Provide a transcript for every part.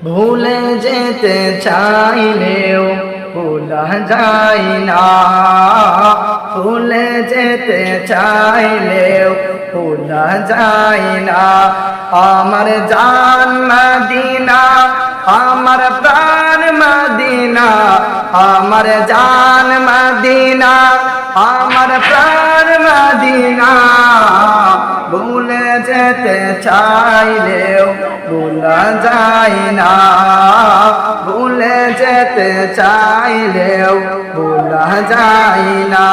ভুলে যেতে চাইলেও ভোলা যায় না, ভুলে যেতে চাইলেও ভোলা যায় না। আমার জান মদিনা, আমার প্রাণ মদিনা, আমার জান মদিনা, আমার প্রাণ মদিনা। ভুলে যেতে চাইলেও ভোলা যায় না, ভুলে যেতে চাইলেও ভোলা যায় না।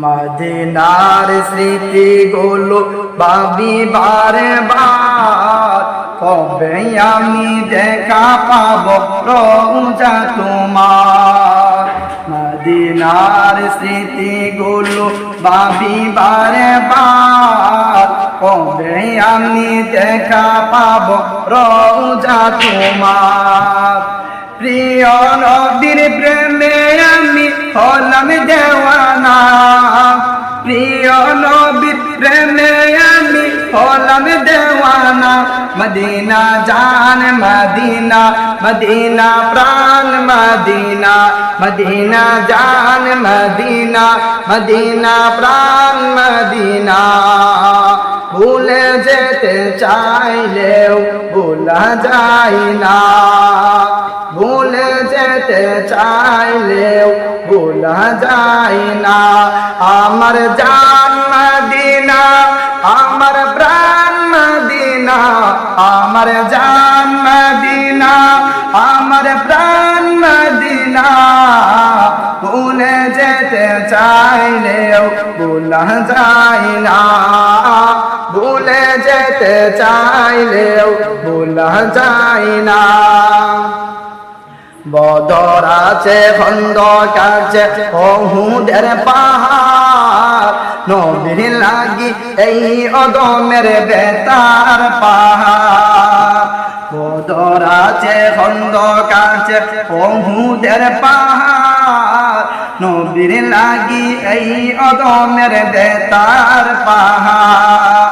মদিনার স্মৃতিগুলো ভাবি বারে বার, কবে আমি দেখা পাবো রোজা তোমার। মদিনার স্মৃতিগুলো ভাবি বারে বার, কবে আমি দেখা পাবো রোজা তোমার। প্রিয় নবীর প্রেমে আমি হলাম দেওয়ানা, প্রিয় নবীর প্রেমে আমি হলাম দেওয়ানা। মদিনা জান মদিনা, মদিনা প্রাণ মদিনা, মদিনা জান মদিনা, মদিনা প্রাণ মদিনা। ভুলে যেতে চাইলেও ভোলা যায় না, ভুলে যেতে চাইলেও ভোলা যায় না। আমার জান মদিনা, আমার প্রাণ মদিনা, আমার জান মদিনা, আমার প্রাণ মদিনা। ভুলে যেতে চাইলেও ভোলা যায় না, ভুলে যেতে চাইলেও ভোলা যায় না। বদর আছে খন্দক আছে উহুদের পাহাড়, নবীর লাগি এই অদমের বেতার পাহাড়। বদর আছে খন্দক আছে উহুদের পাহাড়, নবীর লাগি এই অদমের বেতার পাহাড়।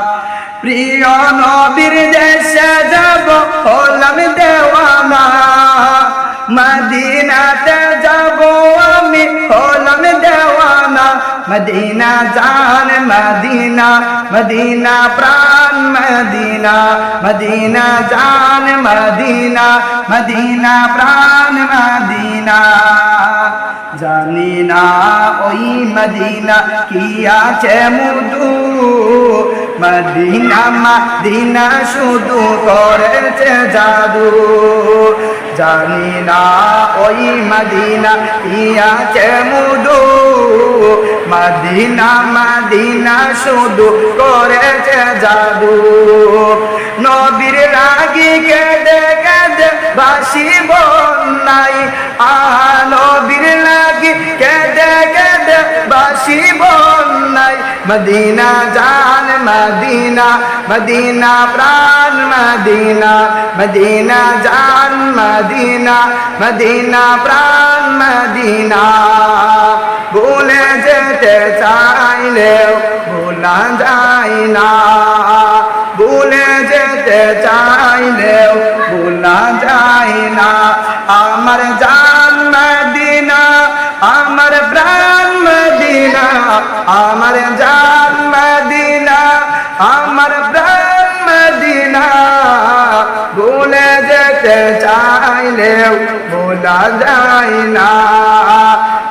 প্রিয় নবীর দেশে যাব হলাম দেওয়ানা, মদিনাতে যাব আমি হলাম দেওয়ানা। মদিনা জান মদিনা, মদিনা প্রাণ মদিনা, মদিনা জান মদিনা, মদিনা প্রাণ মদিনা। জানি না ওই মদিনা কি আছে মধু, মদিনা মদিনা শুধু করেছে জাদু। জানি না ওই মদিনা কি আছে মধু, মদিনা মদিনা শুধু করেছে জাদু। নবীর লাগি কেঁদে কেঁদে বাসিব নাই, নবীর লাগি কেঁদে কেঁদে বাসিব নাই। মদিনা জান মদিনা, মদিনা প্রাণ মদিনা, মদিনা জান মদিনা, মদিনা প্রাণ মদিনা। ভুলে যেতে চাইলেও ভোলা যায় না, ভুলে যেতে চাইলেও ভোলা যায় না। আমার জান মদিনা, আমার প্রাণ মদিনা, আমার জান মদিনা, আমার প্রাণ মদিনা। ভুলে যেতে চাইলেও ভোলা যায় না,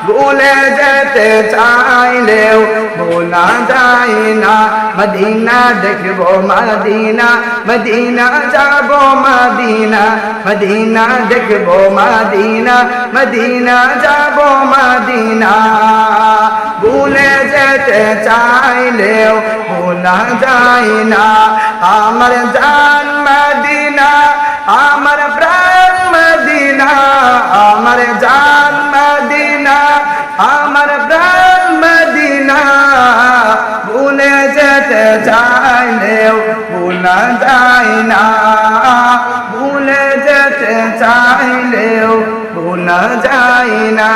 ভুলে যেতে চাইলেও ভোলা যায় না। মদিনা দেখবো মদিনা, মদিনা যাবো মদিনা, মদিনা দেখবো মদিনা, মদিনা যাবো মদিনা। ভুলে যেতে চাইলেও ভোলা যায় না। আমার জান মদিনা, আমার প্রাণ মদিনা, আমার জান মদিনা, আমার প্রাণ মদিনা। ভুলে যেতে চাইলেও ভোলা যায় না, ভুলে যেতে চাইলেও ভোলা যায় না।